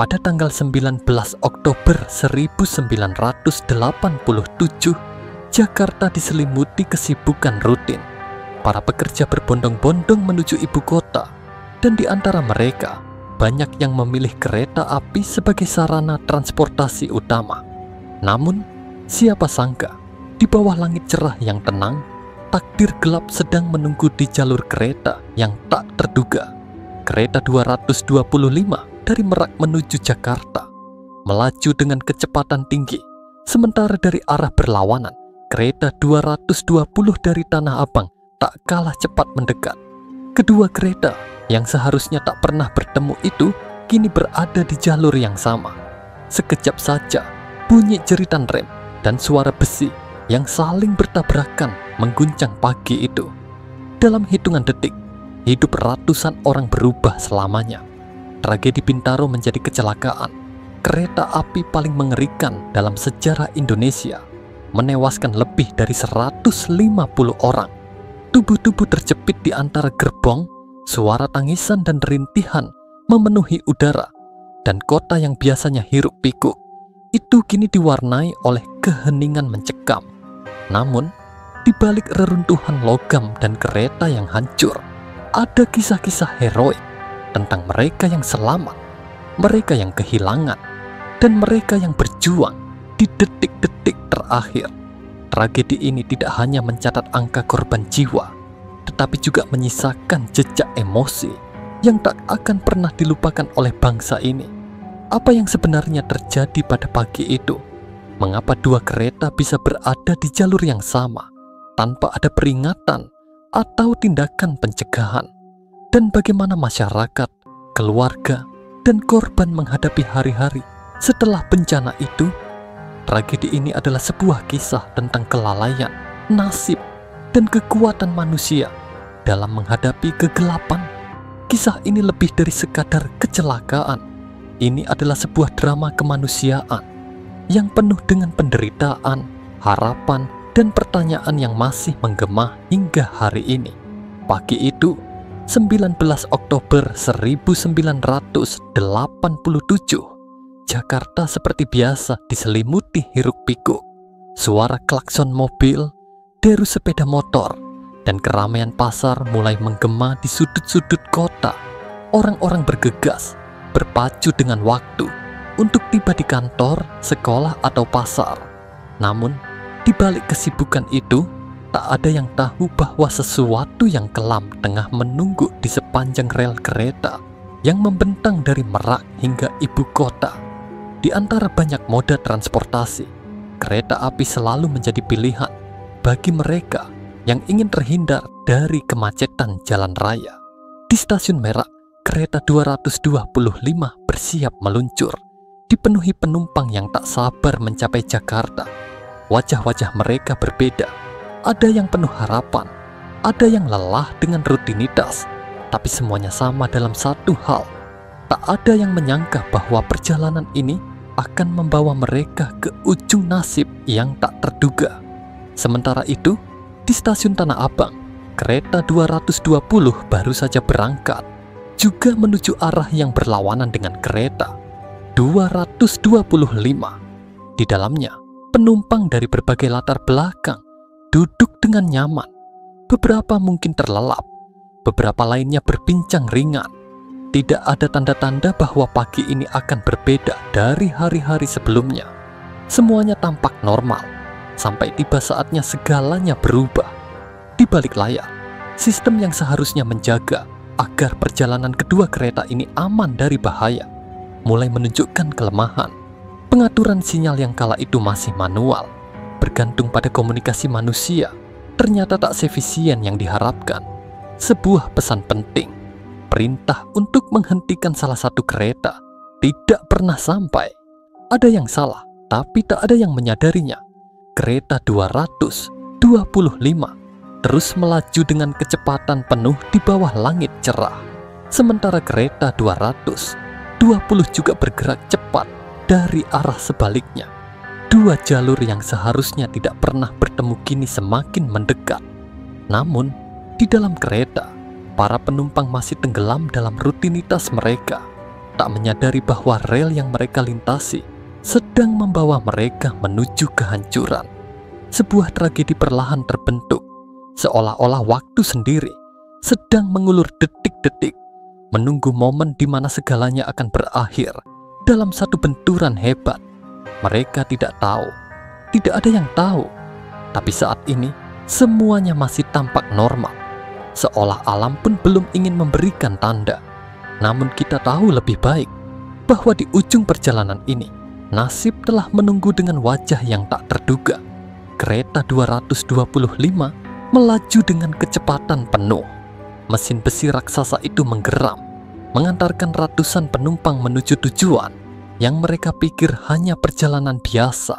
Pada tanggal 19 Oktober 1987, Jakarta diselimuti kesibukan rutin. Para pekerja berbondong-bondong menuju ibu kota, dan di antara mereka banyak yang memilih kereta api sebagai sarana transportasi utama. Namun, siapa sangka di bawah langit cerah yang tenang, takdir gelap sedang menunggu di jalur kereta yang tak terduga. Kereta 225 dari Merak menuju Jakarta melaju dengan kecepatan tinggi, sementara dari arah berlawanan kereta 220 dari Tanah Abang tak kalah cepat mendekat. Kedua kereta yang seharusnya tak pernah bertemu itu kini berada di jalur yang sama. Sekejap saja bunyi jeritan rem dan suara besi yang saling bertabrakan mengguncang pagi itu. Dalam hitungan detik, hidup ratusan orang berubah selamanya. Tragedi Bintaro menjadi kecelakaan kereta api paling mengerikan dalam sejarah Indonesia, menewaskan lebih dari 150 orang. Tubuh-tubuh terjepit di antara gerbong, suara tangisan dan rintihan memenuhi udara, dan kota yang biasanya hiruk-pikuk itu kini diwarnai oleh keheningan mencekam. Namun, di balik reruntuhan logam dan kereta yang hancur, ada kisah-kisah heroik tentang mereka yang selamat, mereka yang kehilangan, dan mereka yang berjuang di detik-detik terakhir. Tragedi ini tidak hanya mencatat angka korban jiwa, tetapi juga menyisakan jejak emosi yang tak akan pernah dilupakan oleh bangsa ini. Apa yang sebenarnya terjadi pada pagi itu? Mengapa dua kereta bisa berada di jalur yang sama tanpa ada peringatan atau tindakan pencegahan? Dan bagaimana masyarakat, keluarga, dan korban menghadapi hari-hari setelah bencana itu? Tragedi ini adalah sebuah kisah tentang kelalaian, nasib, dan kekuatan manusia dalam menghadapi kegelapan. Kisah ini lebih dari sekadar kecelakaan. Ini adalah sebuah drama kemanusiaan yang penuh dengan penderitaan, harapan, dan pertanyaan yang masih menggema hingga hari ini. Pagi itu, 19 Oktober 1987, Jakarta seperti biasa diselimuti hiruk-pikuk. Suara klakson mobil, deru sepeda motor, dan keramaian pasar mulai menggema di sudut-sudut kota. Orang-orang bergegas, berpacu dengan waktu untuk tiba di kantor, sekolah, atau pasar. Namun, di balik kesibukan itu, tak ada yang tahu bahwa sesuatu yang kelam tengah menunggu di sepanjang rel kereta yang membentang dari Merak hingga ibu kota. Di antara banyak moda transportasi, kereta api selalu menjadi pilihan bagi mereka yang ingin terhindar dari kemacetan jalan raya. Di stasiun Merak, kereta 225 bersiap meluncur, dipenuhi penumpang yang tak sabar mencapai Jakarta. Wajah-wajah mereka berbeda. Ada yang penuh harapan, ada yang lelah dengan rutinitas, tapi semuanya sama dalam satu hal. Tak ada yang menyangka bahwa perjalanan ini akan membawa mereka ke ujung nasib yang tak terduga. Sementara itu, di stasiun Tanah Abang, kereta 220 baru saja berangkat, juga menuju arah yang berlawanan dengan kereta 225. Di dalamnya, penumpang dari berbagai latar belakang duduk dengan nyaman. Beberapa mungkin terlelap, beberapa lainnya berbincang ringan. Tidak ada tanda-tanda bahwa pagi ini akan berbeda dari hari-hari sebelumnya. Semuanya tampak normal, sampai tiba saatnya segalanya berubah. Di balik layar, sistem yang seharusnya menjaga agar perjalanan kedua kereta ini aman dari bahaya mulai menunjukkan kelemahan. Pengaturan sinyal yang kala itu masih manual, bergantung pada komunikasi manusia, ternyata tak seefisien yang diharapkan. Sebuah pesan penting, perintah untuk menghentikan salah satu kereta, tidak pernah sampai. Ada yang salah, tapi tak ada yang menyadarinya. Kereta 225 terus melaju dengan kecepatan penuh di bawah langit cerah. Sementara kereta 220 juga bergerak cepat dari arah sebaliknya. Dua jalur yang seharusnya tidak pernah bertemu kini semakin mendekat. Namun, di dalam kereta, para penumpang masih tenggelam dalam rutinitas mereka. tak menyadari bahwa rel yang mereka lintasi sedang membawa mereka menuju kehancuran. Sebuah tragedi perlahan terbentuk, seolah-olah waktu sendiri sedang mengulur detik-detik, menunggu momen di mana segalanya akan berakhir dalam satu benturan hebat. Mereka tidak tahu, tidak ada yang tahu, tapi saat ini semuanya masih tampak normal, seolah alam pun belum ingin memberikan tanda. Namun kita tahu lebih baik bahwa di ujung perjalanan ini, nasib telah menunggu dengan wajah yang tak terduga. Kereta 225 melaju dengan kecepatan penuh. Mesin besi raksasa itu menggeram, mengantarkan ratusan penumpang menuju tujuan yang mereka pikir hanya perjalanan biasa.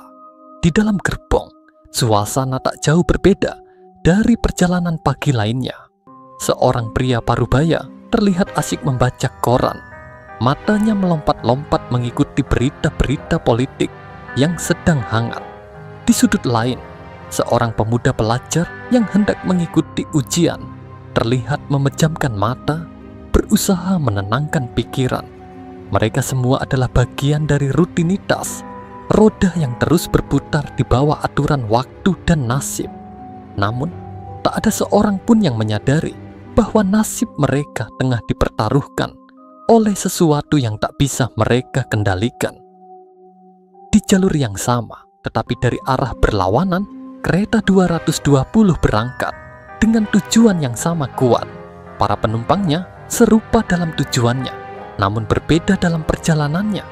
Di dalam gerbong, suasana tak jauh berbeda dari perjalanan pagi lainnya. Seorang pria parubaya terlihat asik membaca koran. Matanya melompat-lompat mengikuti berita-berita politik yang sedang hangat. Di sudut lain, seorang pemuda pelajar yang hendak mengikuti ujian terlihat memejamkan mata, berusaha menenangkan pikiran. Mereka semua adalah bagian dari rutinitas, roda yang terus berputar di bawah aturan waktu dan nasib. Namun, tak ada seorang pun yang menyadari bahwa nasib mereka tengah dipertaruhkan oleh sesuatu yang tak bisa mereka kendalikan. Di jalur yang sama, tetapi dari arah berlawanan, kereta 220 berangkat dengan tujuan yang sama kuat. Para penumpangnya serupa dalam tujuannya, namun berbeda dalam perjalanannya.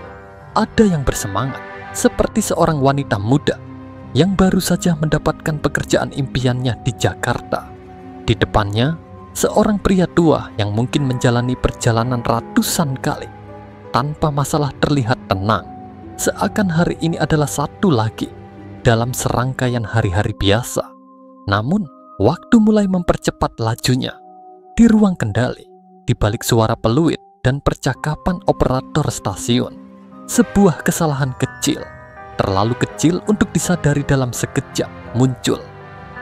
Ada yang bersemangat, seperti seorang wanita muda yang baru saja mendapatkan pekerjaan impiannya di Jakarta. Di depannya, seorang pria tua yang mungkin menjalani perjalanan ratusan kali tanpa masalah terlihat tenang, seakan hari ini adalah satu lagi dalam serangkaian hari-hari biasa. Namun, waktu mulai mempercepat lajunya. Di ruang kendali, di balik suara peluit dan percakapan operator stasiun, sebuah kesalahan kecil, terlalu kecil untuk disadari dalam sekejap, muncul.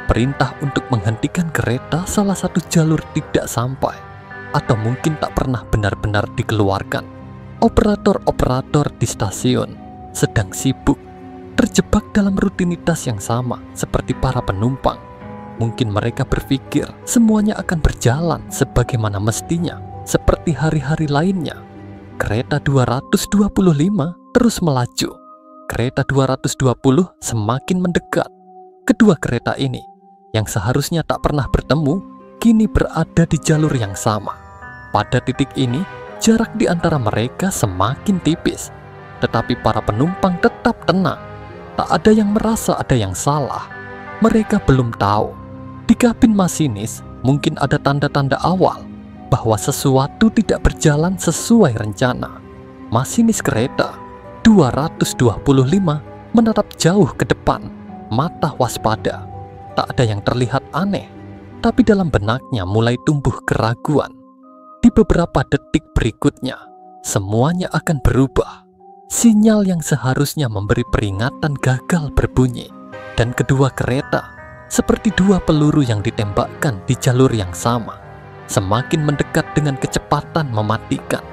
Perintah untuk menghentikan kereta salah satu jalur tidak sampai, atau mungkin tak pernah benar-benar dikeluarkan. Operator-operator di stasiun sedang sibuk, terjebak dalam rutinitas yang sama seperti para penumpang. Mungkin mereka berpikir semuanya akan berjalan sebagaimana mestinya, seperti hari-hari lainnya. Kereta 225 terus melaju. Kereta 220 semakin mendekat. Kedua kereta ini, yang seharusnya tak pernah bertemu, kini berada di jalur yang sama. Pada titik ini, jarak di antara mereka semakin tipis. Tetapi para penumpang tetap tenang. Tak ada yang merasa ada yang salah. Mereka belum tahu. Di kabin masinis mungkin ada tanda-tanda awal bahwa sesuatu tidak berjalan sesuai rencana. Masinis kereta 225 menatap jauh ke depan, mata waspada. Tak ada yang terlihat aneh, tapi dalam benaknya mulai tumbuh keraguan. Di beberapa detik berikutnya, semuanya akan berubah. Sinyal yang seharusnya memberi peringatan gagal berbunyi, dan kedua kereta, seperti dua peluru yang ditembakkan di jalur yang sama, semakin mendekat dengan kecepatan mematikan.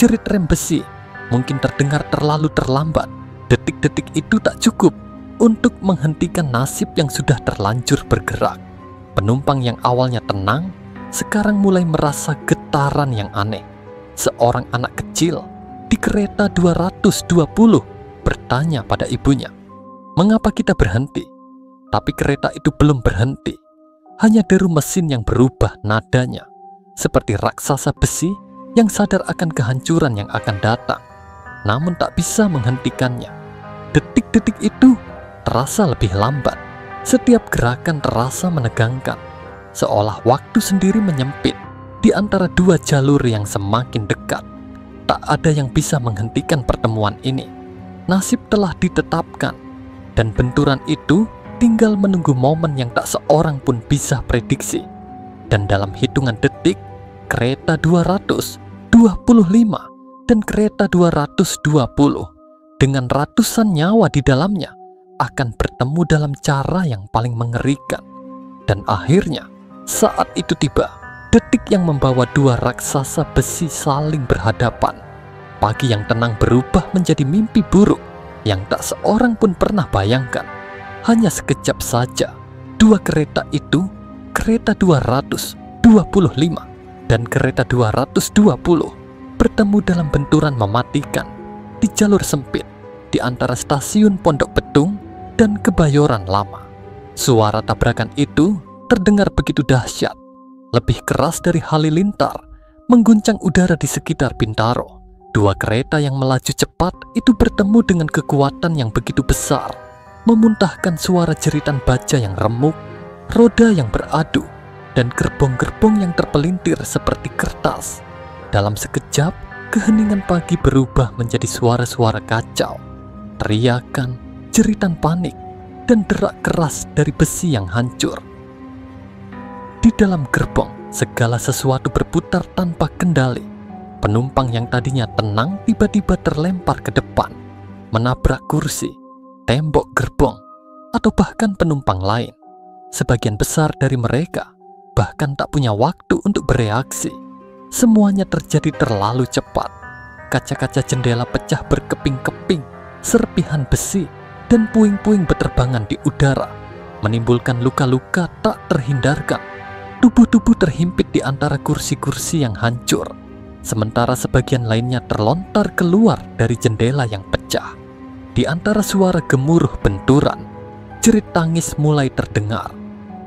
Jerit rem besi mungkin terdengar terlalu terlambat. Detik-detik itu tak cukup untuk menghentikan nasib yang sudah terlanjur bergerak. Penumpang yang awalnya tenang, sekarang mulai merasa getaran yang aneh. Seorang anak kecil di kereta 220 bertanya pada ibunya, "Mengapa kita berhenti?" Tapi kereta itu belum berhenti. Hanya deru mesin yang berubah nadanya, seperti raksasa besi yang sadar akan kehancuran yang akan datang, namun tak bisa menghentikannya. Detik-detik itu terasa lebih lambat. Setiap gerakan terasa menegangkan, seolah waktu sendiri menyempit di antara dua jalur yang semakin dekat. Tak ada yang bisa menghentikan pertemuan ini. Nasib telah ditetapkan, dan benturan itu tinggal menunggu momen yang tak seorang pun bisa prediksi. Dan dalam hitungan detik, kereta 225 dan kereta 220 dengan ratusan nyawa di dalamnya akan bertemu dalam cara yang paling mengerikan. Dan akhirnya, saat itu tiba, detik yang membawa dua raksasa besi saling berhadapan. Pagi yang tenang berubah menjadi mimpi buruk yang tak seorang pun pernah bayangkan. Hanya sekejap saja, dua kereta itu, kereta 225 dan kereta 220, bertemu dalam benturan mematikan di jalur sempit di antara stasiun Pondok Betung dan Kebayoran Lama. Suara tabrakan itu terdengar begitu dahsyat, lebih keras dari halilintar, mengguncang udara di sekitar Bintaro. Dua kereta yang melaju cepat itu bertemu dengan kekuatan yang begitu besar, memuntahkan suara jeritan baja yang remuk, roda yang beradu, dan gerbong-gerbong yang terpelintir seperti kertas. Dalam sekejap, keheningan pagi berubah menjadi suara-suara kacau, teriakan, jeritan panik, dan derak keras dari besi yang hancur. Di dalam gerbong, segala sesuatu berputar tanpa kendali. Penumpang yang tadinya tenang tiba-tiba terlempar ke depan, menabrak kursi, tembok gerbong, atau bahkan penumpang lain. Sebagian besar dari mereka bahkan tak punya waktu untuk bereaksi. Semuanya terjadi terlalu cepat. Kaca-kaca jendela pecah berkeping-keping, serpihan besi dan puing-puing beterbangan di udara, menimbulkan luka-luka tak terhindarkan. Tubuh-tubuh terhimpit di antara kursi-kursi yang hancur, sementara sebagian lainnya terlontar keluar dari jendela yang pecah. Di antara suara gemuruh benturan, jerit tangis mulai terdengar.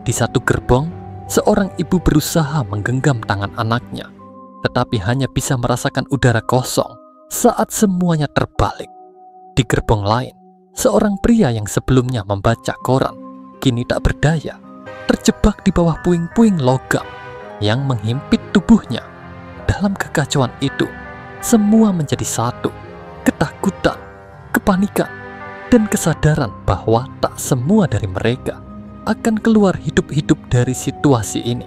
Di satu gerbong, seorang ibu berusaha menggenggam tangan anaknya, tetapi hanya bisa merasakan udara kosong saat semuanya terbalik. Di gerbong lain, seorang pria yang sebelumnya membaca koran kini tak berdaya, terjebak di bawah puing-puing logam yang menghimpit tubuhnya. Dalam kekacauan itu, semua menjadi satu: ketakutan, kepanikan, dan kesadaran bahwa tak semua dari mereka akan keluar hidup-hidup dari situasi ini.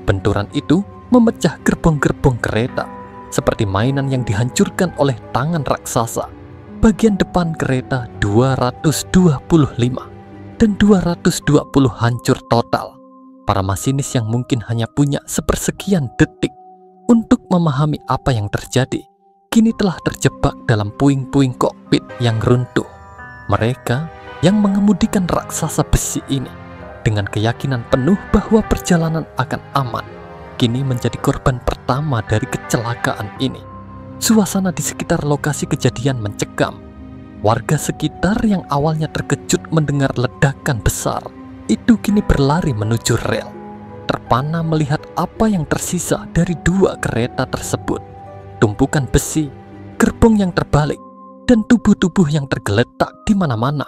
Benturan itu memecah gerbong-gerbong kereta seperti mainan yang dihancurkan oleh tangan raksasa. Bagian depan kereta 225 dan 220 hancur total. Para masinis yang mungkin hanya punya sepersekian detik untuk memahami apa yang terjadi, kini telah terjebak dalam puing-puing kokpit yang runtuh. Mereka yang mengemudikan raksasa besi ini dengan keyakinan penuh bahwa perjalanan akan aman, kini menjadi korban pertama dari kecelakaan ini. Suasana di sekitar lokasi kejadian mencekam. Warga sekitar yang awalnya terkejut mendengar ledakan besar itu kini berlari menuju rel, terpana melihat apa yang tersisa dari dua kereta tersebut. Tumpukan besi, gerbong yang terbalik, dan tubuh-tubuh yang tergeletak di mana-mana.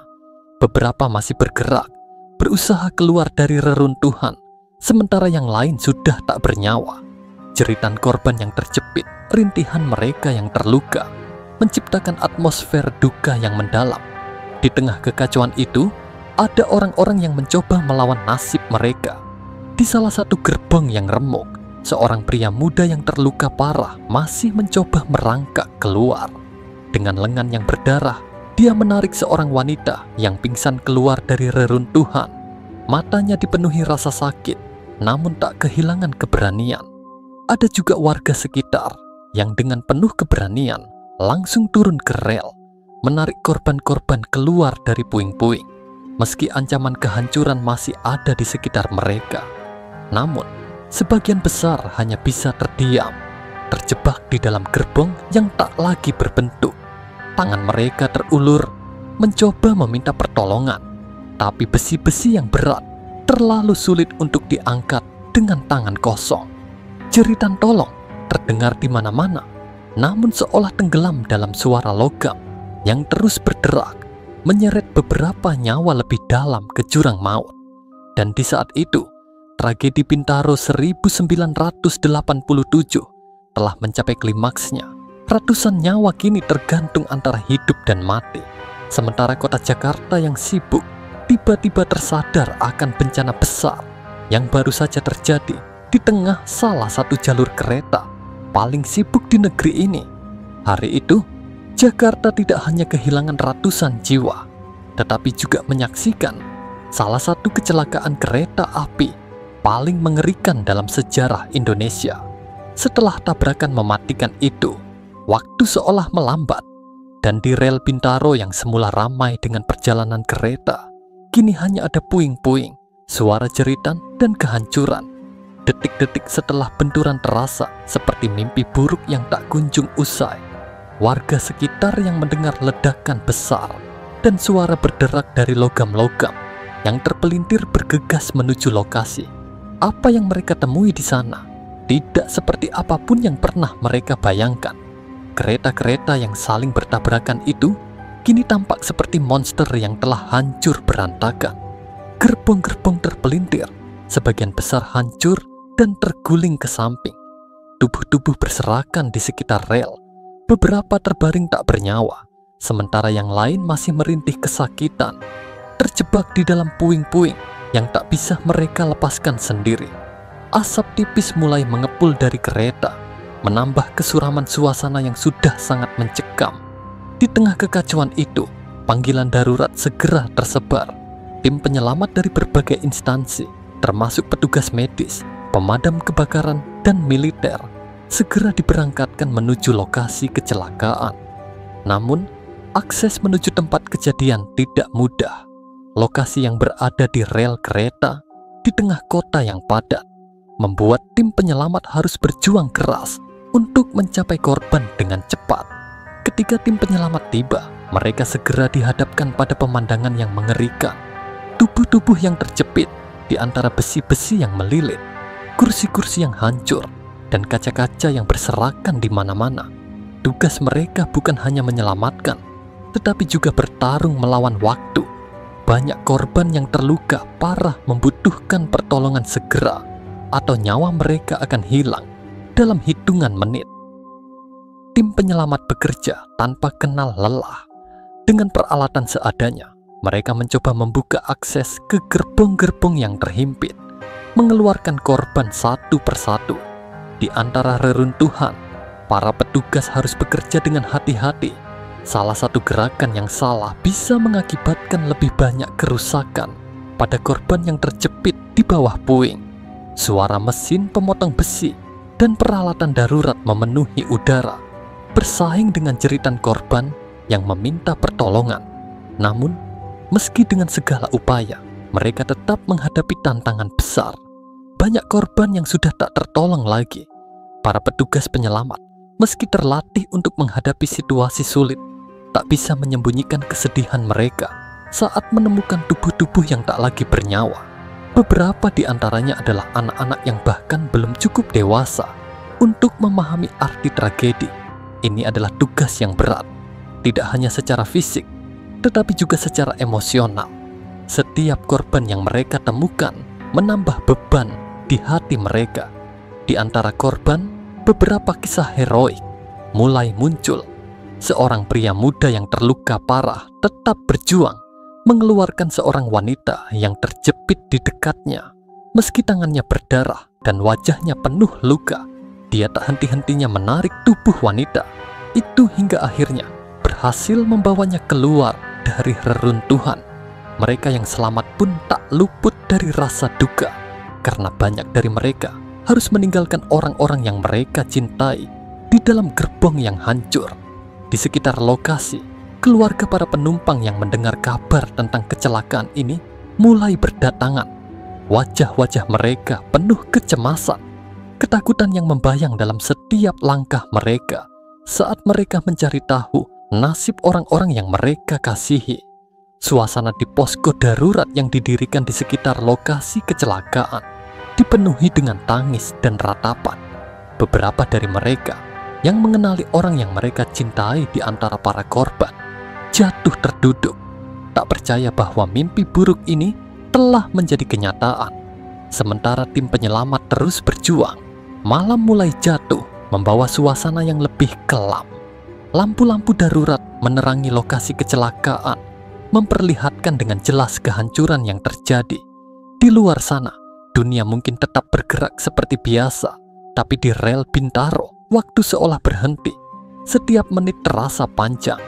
Beberapa masih bergerak, berusaha keluar dari reruntuhan, sementara yang lain sudah tak bernyawa. Jeritan korban yang terjepit, rintihan mereka yang terluka, menciptakan atmosfer duka yang mendalam. Di tengah kekacauan itu, ada orang-orang yang mencoba melawan nasib mereka. Di salah satu gerbong yang remuk, seorang pria muda yang terluka parah masih mencoba merangkak keluar. Dengan lengan yang berdarah, dia menarik seorang wanita yang pingsan keluar dari reruntuhan. Matanya dipenuhi rasa sakit, namun tak kehilangan keberanian. Ada juga warga sekitar yang dengan penuh keberanian langsung turun ke rel, menarik korban-korban keluar dari puing-puing. Meski ancaman kehancuran masih ada di sekitar mereka, namun sebagian besar hanya bisa terdiam, terjebak di dalam gerbong yang tak lagi berbentuk. Tangan mereka terulur, mencoba meminta pertolongan, tapi besi-besi yang berat terlalu sulit untuk diangkat dengan tangan kosong. Jeritan tolong terdengar di mana-mana, namun seolah tenggelam dalam suara logam yang terus berderak, menyeret beberapa nyawa lebih dalam ke jurang maut. Dan di saat itu, tragedi Bintaro 1987 telah mencapai klimaksnya. Ratusan nyawa kini tergantung antara hidup dan mati. Sementara kota Jakarta yang sibuk tiba-tiba tersadar akan bencana besar yang baru saja terjadi di tengah salah satu jalur kereta paling sibuk di negeri ini. Hari itu, Jakarta tidak hanya kehilangan ratusan jiwa, tetapi juga menyaksikan salah satu kecelakaan kereta api paling mengerikan dalam sejarah Indonesia. Setelah tabrakan mematikan itu, Waktu seolah melambat, dan di rel Bintaro yang semula ramai dengan perjalanan kereta, kini hanya ada puing-puing, suara jeritan, dan kehancuran. Detik-detik setelah benturan terasa seperti mimpi buruk yang tak kunjung usai. Warga sekitar yang mendengar ledakan besar dan suara berderak dari logam-logam yang terpelintir bergegas menuju lokasi. Apa yang mereka temui di sana tidak seperti apapun yang pernah mereka bayangkan. Kereta-kereta yang saling bertabrakan itu kini tampak seperti monster yang telah hancur berantakan. Gerbong-gerbong terpelintir, sebagian besar hancur dan terguling ke samping. Tubuh-tubuh berserakan di sekitar rel. Beberapa terbaring tak bernyawa, sementara yang lain masih merintih kesakitan, terjebak di dalam puing-puing yang tak bisa mereka lepaskan sendiri. Asap tipis mulai mengepul dari kereta, menambah kesuraman suasana yang sudah sangat mencekam. Di tengah kekacauan itu, panggilan darurat segera tersebar. Tim penyelamat dari berbagai instansi, termasuk petugas medis, pemadam kebakaran, dan militer, segera diberangkatkan menuju lokasi kecelakaan. Namun, akses menuju tempat kejadian tidak mudah. Lokasi yang berada di rel kereta di tengah kota yang padat membuat tim penyelamat harus berjuang keras untuk mencapai korban dengan cepat. Ketika tim penyelamat tiba, mereka segera dihadapkan pada pemandangan yang mengerikan. Tubuh-tubuh yang terjepit di antara besi-besi yang melilit, kursi-kursi yang hancur, dan kaca-kaca yang berserakan di mana-mana. Tugas mereka bukan hanya menyelamatkan, tetapi juga bertarung melawan waktu. Banyak korban yang terluka parah membutuhkan pertolongan segera, atau nyawa mereka akan hilang dalam hitungan menit. Tim penyelamat bekerja tanpa kenal lelah. Dengan peralatan seadanya, mereka mencoba membuka akses ke gerbong-gerbong yang terhimpit, mengeluarkan korban satu persatu. Di antara reruntuhan, para petugas harus bekerja dengan hati-hati. Salah satu gerakan yang salah bisa mengakibatkan lebih banyak kerusakan pada korban yang terjepit di bawah puing. Suara mesin pemotong besi dan peralatan darurat memenuhi udara, bersaing dengan jeritan korban yang meminta pertolongan. Namun, meski dengan segala upaya, mereka tetap menghadapi tantangan besar. Banyak korban yang sudah tak tertolong lagi. Para petugas penyelamat, meski terlatih untuk menghadapi situasi sulit, tak bisa menyembunyikan kesedihan mereka saat menemukan tubuh-tubuh yang tak lagi bernyawa. Beberapa di antaranya adalah anak-anak yang bahkan belum cukup dewasa untuk memahami arti tragedi. Ini adalah tugas yang berat, tidak hanya secara fisik, tetapi juga secara emosional. Setiap korban yang mereka temukan menambah beban di hati mereka. Di antara korban, beberapa kisah heroik mulai muncul. Seorang pria muda yang terluka parah tetap berjuang mengeluarkan seorang wanita yang terjepit di dekatnya. Meski tangannya berdarah dan wajahnya penuh luka, dia tak henti-hentinya menarik tubuh wanita itu hingga akhirnya berhasil membawanya keluar dari reruntuhan. Mereka yang selamat pun tak luput dari rasa duka, karena banyak dari mereka harus meninggalkan orang-orang yang mereka cintai di dalam gerbong yang hancur. Di sekitar lokasi, keluarga para penumpang yang mendengar kabar tentang kecelakaan ini mulai berdatangan. Wajah-wajah mereka penuh kecemasan, ketakutan yang membayang dalam setiap langkah mereka saat mereka mencari tahu nasib orang-orang yang mereka kasihi. Suasana di posko darurat yang didirikan di sekitar lokasi kecelakaan dipenuhi dengan tangis dan ratapan. Beberapa dari mereka yang mengenali orang yang mereka cintai di antara para korban jatuh terduduk, tak percaya bahwa mimpi buruk ini telah menjadi kenyataan. Sementara tim penyelamat terus berjuang, malam mulai jatuh membawa suasana yang lebih kelam. Lampu-lampu darurat menerangi lokasi kecelakaan, memperlihatkan dengan jelas kehancuran yang terjadi. Di luar sana, dunia mungkin tetap bergerak seperti biasa, tapi di rel Bintaro, waktu seolah berhenti. Setiap menit terasa panjang,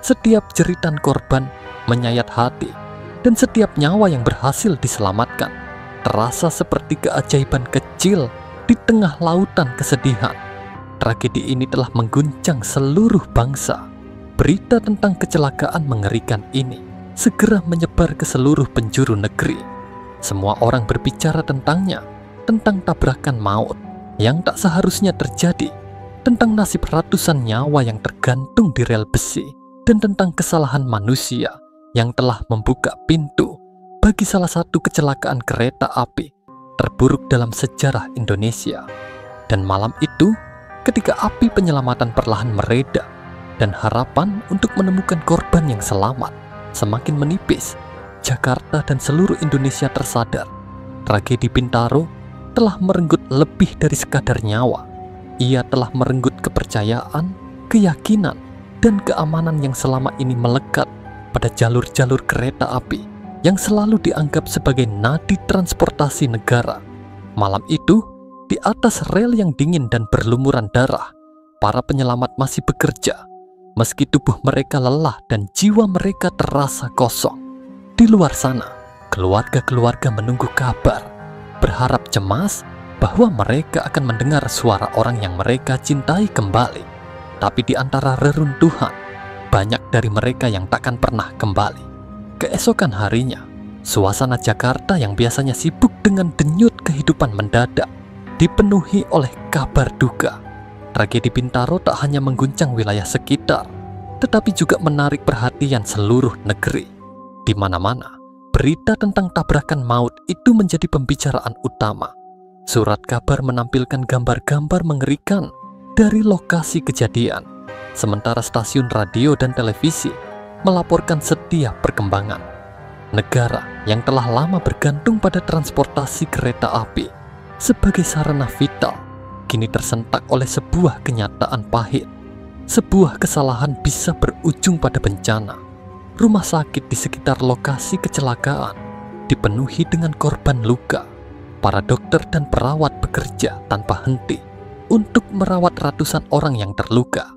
setiap jeritan korban menyayat hati, dan setiap nyawa yang berhasil diselamatkan terasa seperti keajaiban kecil di tengah lautan kesedihan. tragedi ini telah mengguncang seluruh bangsa, berita tentang kecelakaan mengerikan ini segera menyebar ke seluruh penjuru negeri. Semua orang berbicara tentangnya, tentang tabrakan maut yang tak seharusnya terjadi, tentang nasib ratusan nyawa yang tergantung di rel besi, dan tentang kesalahan manusia yang telah membuka pintu bagi salah satu kecelakaan kereta api terburuk dalam sejarah Indonesia. Dan malam itu, ketika api penyelamatan perlahan mereda dan harapan untuk menemukan korban yang selamat semakin menipis, Jakarta dan seluruh Indonesia tersadar tragedi Bintaro telah merenggut lebih dari sekadar nyawa. Ia telah merenggut kepercayaan, keyakinan, dan keamanan yang selama ini melekat pada jalur-jalur kereta api yang selalu dianggap sebagai nadi transportasi negara. Malam itu, di atas rel yang dingin dan berlumuran darah, para penyelamat masih bekerja, meski tubuh mereka lelah dan jiwa mereka terasa kosong. Di luar sana, keluarga-keluarga menunggu kabar, berharap cemas bahwa mereka akan mendengar suara orang yang mereka cintai kembali. Tapi di antara reruntuhan, banyak dari mereka yang takkan pernah kembali. Keesokan harinya, suasana Jakarta yang biasanya sibuk dengan denyut kehidupan mendadak dipenuhi oleh kabar duka. Tragedi Bintaro tak hanya mengguncang wilayah sekitar, tetapi juga menarik perhatian seluruh negeri. Di mana-mana, berita tentang tabrakan maut itu menjadi pembicaraan utama. Surat kabar menampilkan gambar-gambar mengerikan dari lokasi kejadian, sementara stasiun radio dan televisi melaporkan setiap perkembangan. Negara yang telah lama bergantung pada transportasi kereta api sebagai sarana vital, kini tersentak oleh sebuah kenyataan pahit. Sebuah kesalahan bisa berujung pada bencana. Rumah sakit di sekitar lokasi kecelakaan dipenuhi dengan korban luka. Para dokter dan perawat bekerja tanpa henti untuk merawat ratusan orang yang terluka.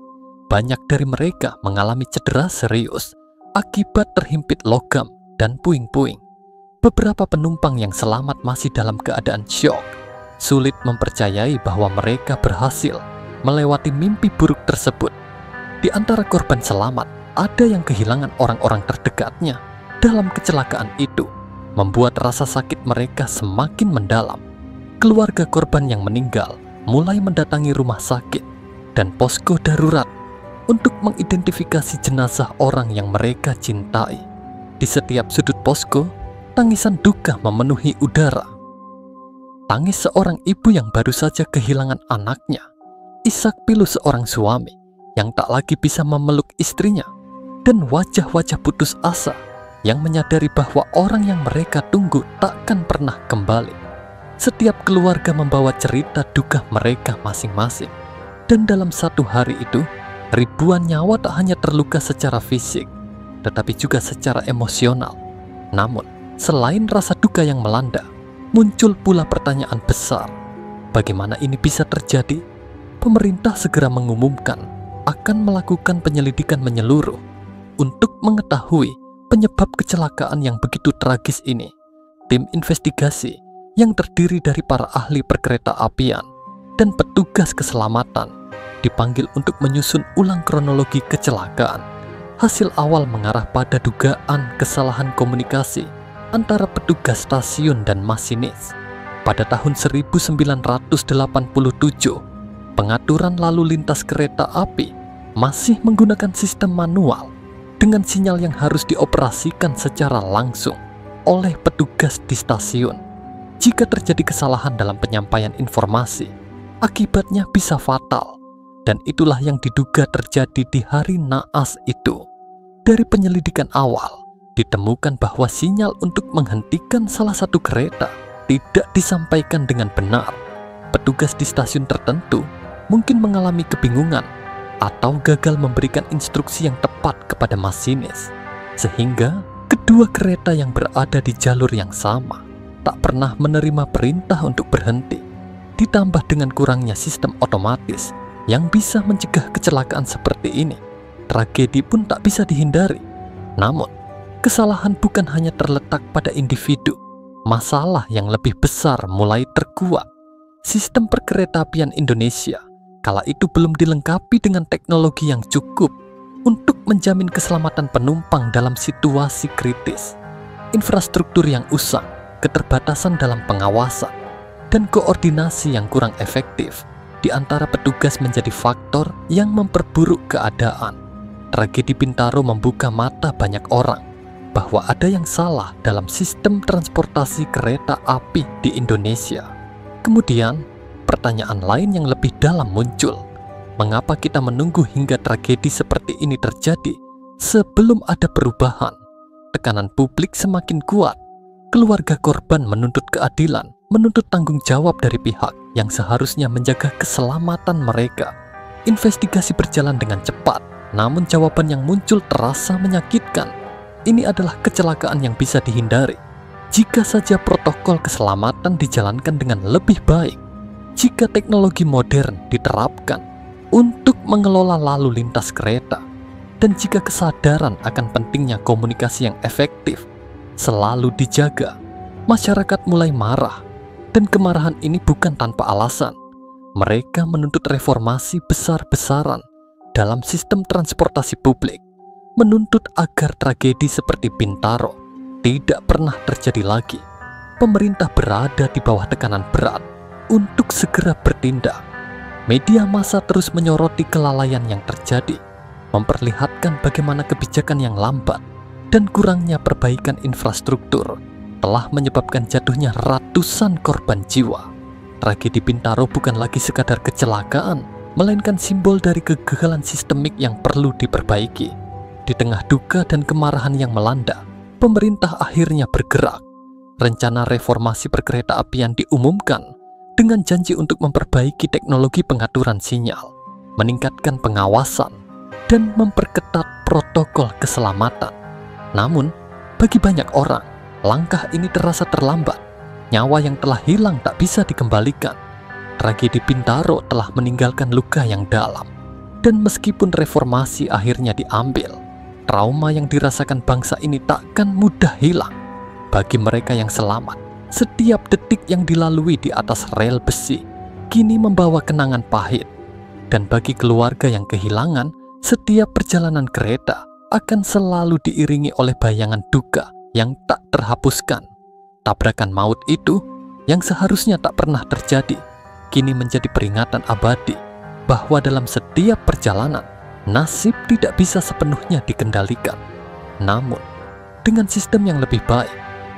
Banyak dari mereka mengalami cedera serius akibat terhimpit logam dan puing-puing. Beberapa penumpang yang selamat masih dalam keadaan syok, sulit mempercayai bahwa mereka berhasil melewati mimpi buruk tersebut. Di antara korban selamat, ada yang kehilangan orang-orang terdekatnya dalam kecelakaan itu, membuat rasa sakit mereka semakin mendalam. Keluarga korban yang meninggal mulai mendatangi rumah sakit dan posko darurat untuk mengidentifikasi jenazah orang yang mereka cintai. Di setiap sudut posko, tangisan duka memenuhi udara. Tangis seorang ibu yang baru saja kehilangan anaknya, isak pilu seorang suami yang tak lagi bisa memeluk istrinya, dan wajah-wajah putus asa yang menyadari bahwa orang yang mereka tunggu takkan pernah kembali. Setiap keluarga membawa cerita duka mereka masing-masing, dan dalam satu hari itu, ribuan nyawa tak hanya terluka secara fisik, tetapi juga secara emosional. Namun, selain rasa duka yang melanda, muncul pula pertanyaan besar. Bagaimana ini bisa terjadi? Pemerintah segera mengumumkan akan melakukan penyelidikan menyeluruh untuk mengetahui penyebab kecelakaan yang begitu tragis ini. Tim investigasi yang terdiri dari para ahli perkereta apian dan petugas keselamatan dipanggil untuk menyusun ulang kronologi kecelakaan. Hasil awal mengarah pada dugaan kesalahan komunikasi antara petugas stasiun dan masinis. Pada tahun 1987, pengaturan lalu lintas kereta api masih menggunakan sistem manual dengan sinyal yang harus dioperasikan secara langsung oleh petugas di stasiun. Jika terjadi kesalahan dalam penyampaian informasi, akibatnya bisa fatal. Dan itulah yang diduga terjadi di hari naas itu. Dari penyelidikan awal, ditemukan bahwa sinyal untuk menghentikan salah satu kereta tidak disampaikan dengan benar. Petugas di stasiun tertentu mungkin mengalami kebingungan atau gagal memberikan instruksi yang tepat kepada masinis, sehingga kedua kereta yang berada di jalur yang sama tak pernah menerima perintah untuk berhenti. Ditambah dengan kurangnya sistem otomatis yang bisa mencegah kecelakaan seperti ini, tragedi pun tak bisa dihindari. Namun, kesalahan bukan hanya terletak pada individu. Masalah yang lebih besar mulai terkuak. Sistem perkeretaapian Indonesia kala itu belum dilengkapi dengan teknologi yang cukup untuk menjamin keselamatan penumpang dalam situasi kritis. Infrastruktur yang usang, keterbatasan dalam pengawasan, dan koordinasi yang kurang efektif di antara petugas menjadi faktor yang memperburuk keadaan. Tragedi Bintaro membuka mata banyak orang bahwa ada yang salah dalam sistem transportasi kereta api di Indonesia. Kemudian, pertanyaan lain yang lebih dalam muncul. Mengapa kita menunggu hingga tragedi seperti ini terjadi sebelum ada perubahan? Tekanan publik semakin kuat. Keluarga korban menuntut keadilan, menuntut tanggung jawab dari pihak yang seharusnya menjaga keselamatan mereka. Investigasi berjalan dengan cepat, namun jawaban yang muncul terasa menyakitkan. Ini adalah kecelakaan yang bisa dihindari jika saja protokol keselamatan dijalankan dengan lebih baik, jika teknologi modern diterapkan untuk mengelola lalu lintas kereta, dan jika kesadaran akan pentingnya komunikasi yang efektif selalu dijaga. Masyarakat mulai marah, dan kemarahan ini bukan tanpa alasan. Mereka menuntut reformasi besar-besaran dalam sistem transportasi publik, menuntut agar tragedi seperti Bintaro tidak pernah terjadi lagi. Pemerintah berada di bawah tekanan berat untuk segera bertindak. Media massa terus menyoroti kelalaian yang terjadi, memperlihatkan bagaimana kebijakan yang lambat dan kurangnya perbaikan infrastruktur telah menyebabkan jatuhnya ratusan korban jiwa. Tragedi Bintaro bukan lagi sekadar kecelakaan, melainkan simbol dari kegagalan sistemik yang perlu diperbaiki. Di tengah duka dan kemarahan yang melanda, pemerintah akhirnya bergerak. Rencana reformasi perkereta apian diumumkan dengan janji untuk memperbaiki teknologi pengaturan sinyal, meningkatkan pengawasan, dan memperketat protokol keselamatan. Namun, bagi banyak orang, langkah ini terasa terlambat. Nyawa yang telah hilang tak bisa dikembalikan. Tragedi Bintaro telah meninggalkan luka yang dalam. Dan meskipun reformasi akhirnya diambil, trauma yang dirasakan bangsa ini takkan mudah hilang. Bagi mereka yang selamat, setiap detik yang dilalui di atas rel besi kini membawa kenangan pahit. Dan bagi keluarga yang kehilangan, setiap perjalanan kereta akan selalu diiringi oleh bayangan duka yang tak terhapuskan. Tabrakan maut itu yang seharusnya tak pernah terjadi, kini menjadi peringatan abadi bahwa dalam setiap perjalanan, nasib tidak bisa sepenuhnya dikendalikan. Namun, dengan sistem yang lebih baik,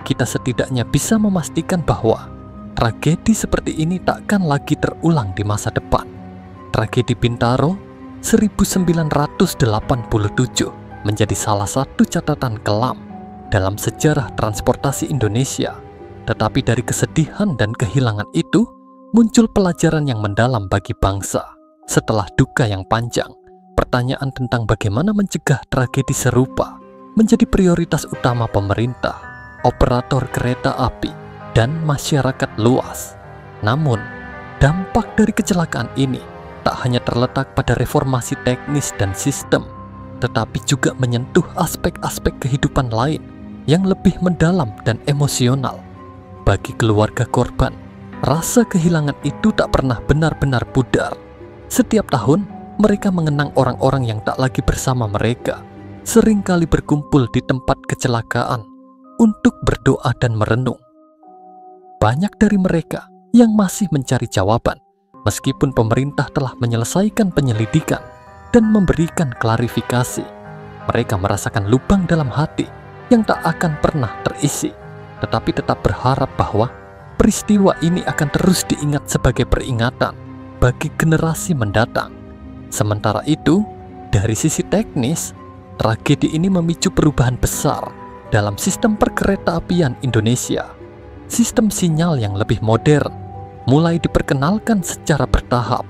kita setidaknya bisa memastikan bahwa tragedi seperti ini takkan lagi terulang di masa depan. Tragedi Bintaro 1987 menjadi salah satu catatan kelam dalam sejarah transportasi Indonesia. Tetapi dari kesedihan dan kehilangan itu, muncul pelajaran yang mendalam bagi bangsa. Setelah duka yang panjang, pertanyaan tentang bagaimana mencegah tragedi serupa menjadi prioritas utama pemerintah, operator kereta api, dan masyarakat luas. Namun, dampak dari kecelakaan ini tak hanya terletak pada reformasi teknis dan sistem, tetapi juga menyentuh aspek-aspek kehidupan lain yang lebih mendalam dan emosional. Bagi keluarga korban, rasa kehilangan itu tak pernah benar-benar pudar. Setiap tahun, mereka mengenang orang-orang yang tak lagi bersama mereka, seringkali berkumpul di tempat kecelakaan untuk berdoa dan merenung. Banyak dari mereka yang masih mencari jawaban, meskipun pemerintah telah menyelesaikan penyelidikan dan memberikan klarifikasi. Mereka merasakan lubang dalam hati yang tak akan pernah terisi, tetapi tetap berharap bahwa peristiwa ini akan terus diingat sebagai peringatan bagi generasi mendatang. Sementara itu, dari sisi teknis, tragedi ini memicu perubahan besar dalam sistem perkeretaapian Indonesia. Sistem sinyal yang lebih modern mulai diperkenalkan secara bertahap.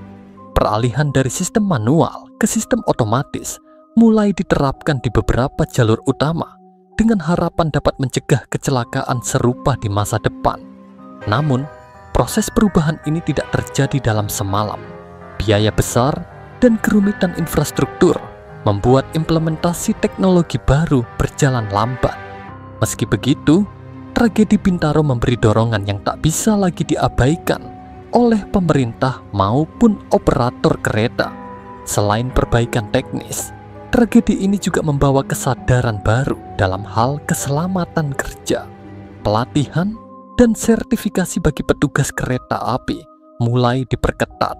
Peralihan dari sistem manual ke sistem otomatis mulai diterapkan di beberapa jalur utama dengan harapan dapat mencegah kecelakaan serupa di masa depan. Namun, proses perubahan ini tidak terjadi dalam semalam. Biaya besar dan kerumitan infrastruktur membuat implementasi teknologi baru berjalan lambat. Meski begitu, tragedi Bintaro memberi dorongan yang tak bisa lagi diabaikan oleh pemerintah maupun operator kereta. Selain perbaikan teknis, tragedi ini juga membawa kesadaran baru dalam hal keselamatan kerja. Pelatihan dan sertifikasi bagi petugas kereta api mulai diperketat.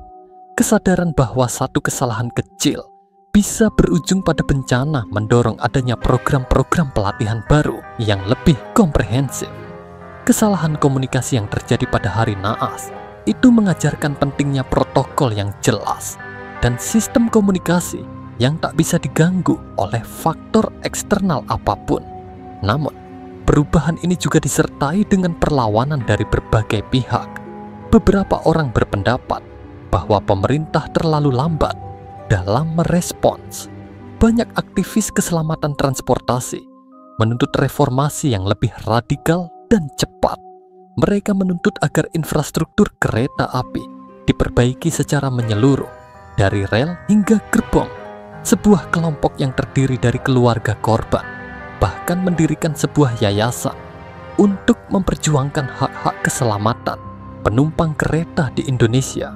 Kesadaran bahwa satu kesalahan kecil bisa berujung pada bencana mendorong adanya program-program pelatihan baru yang lebih komprehensif. Kesalahan komunikasi yang terjadi pada hari naas itu mengajarkan pentingnya protokol yang jelas dan sistem komunikasi yang tak bisa diganggu oleh faktor eksternal apapun. Namun, perubahan ini juga disertai dengan perlawanan dari berbagai pihak. Beberapa orang berpendapat bahwa pemerintah terlalu lambat dalam merespons. Banyak aktivis keselamatan transportasi menuntut reformasi yang lebih radikal dan cepat. Mereka menuntut agar infrastruktur kereta api diperbaiki secara menyeluruh, dari rel hingga gerbong. Sebuah kelompok yang terdiri dari keluarga korban bahkan mendirikan sebuah yayasan untuk memperjuangkan hak-hak keselamatan penumpang kereta di Indonesia.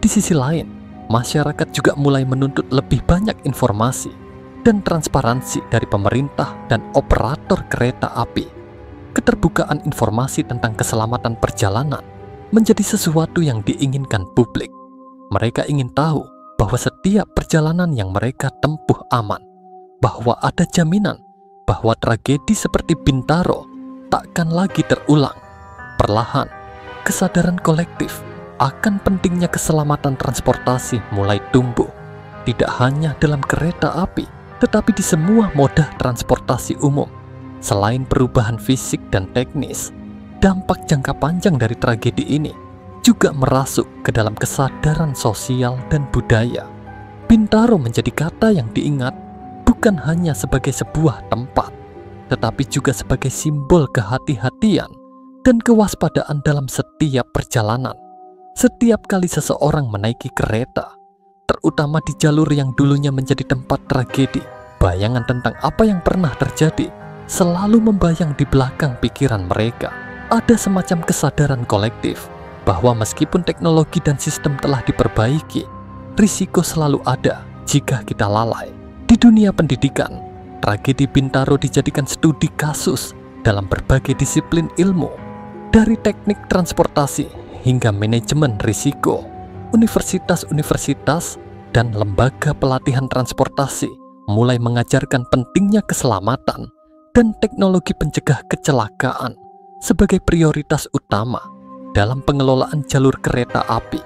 Di sisi lain, masyarakat juga mulai menuntut lebih banyak informasi dan transparansi dari pemerintah dan operator kereta api. Keterbukaan informasi tentang keselamatan perjalanan menjadi sesuatu yang diinginkan publik. Mereka ingin tahu bahwa setiap perjalanan yang mereka tempuh aman, bahwa ada jaminan bahwa tragedi seperti Bintaro takkan lagi terulang. Perlahan, kesadaran kolektif akan pentingnya keselamatan transportasi mulai tumbuh, tidak hanya dalam kereta api, tetapi di semua moda transportasi umum. Selain perubahan fisik dan teknis, dampak jangka panjang dari tragedi ini juga merasuk ke dalam kesadaran sosial dan budaya. Bintaro menjadi kata yang diingat bukan hanya sebagai sebuah tempat, tetapi juga sebagai simbol kehati-hatian dan kewaspadaan dalam setiap perjalanan. Setiap kali seseorang menaiki kereta, terutama di jalur yang dulunya menjadi tempat tragedi, bayangan tentang apa yang pernah terjadi selalu membayang di belakang pikiran mereka. Ada semacam kesadaran kolektif bahwa meskipun teknologi dan sistem telah diperbaiki, risiko selalu ada jika kita lalai. Di dunia pendidikan, tragedi Bintaro dijadikan studi kasus dalam berbagai disiplin ilmu, dari teknik transportasi hingga manajemen risiko. Universitas-universitas dan lembaga pelatihan transportasi mulai mengajarkan pentingnya keselamatan dan teknologi pencegah kecelakaan sebagai prioritas utama dalam pengelolaan jalur kereta api.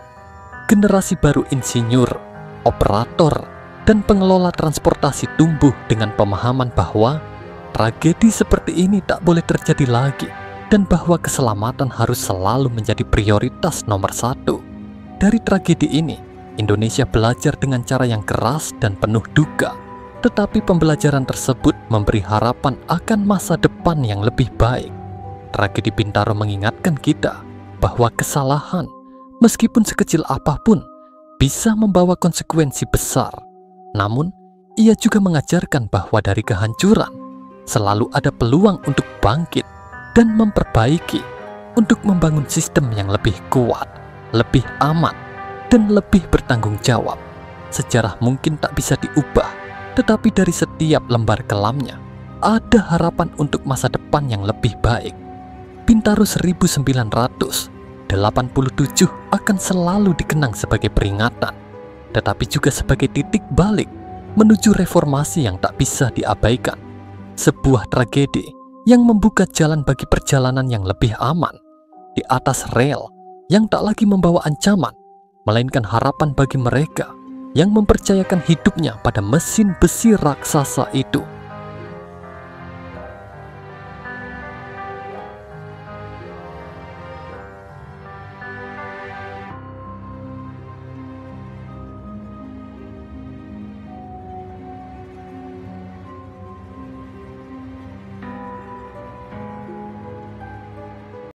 Generasi baru insinyur, operator, dan pengelola transportasi tumbuh dengan pemahaman bahwa tragedi seperti ini tak boleh terjadi lagi dan bahwa keselamatan harus selalu menjadi prioritas nomor satu. Dari tragedi ini, Indonesia belajar dengan cara yang keras dan penuh duka, tetapi pembelajaran tersebut memberi harapan akan masa depan yang lebih baik. Tragedi Bintaro mengingatkan kita bahwa kesalahan, meskipun sekecil apapun, bisa membawa konsekuensi besar. Namun, ia juga mengajarkan bahwa dari kehancuran selalu ada peluang untuk bangkit dan memperbaiki, untuk membangun sistem yang lebih kuat, lebih aman, dan lebih bertanggung jawab. Sejarah mungkin tak bisa diubah, tetapi dari setiap lembar kelamnya ada harapan untuk masa depan yang lebih baik. Bintaro 1987 akan selalu dikenang sebagai peringatan, tetapi juga sebagai titik balik menuju reformasi yang tak bisa diabaikan. Sebuah tragedi yang membuka jalan bagi perjalanan yang lebih aman di atas rel yang tak lagi membawa ancaman, melainkan harapan bagi mereka yang mempercayakan hidupnya pada mesin besi raksasa itu.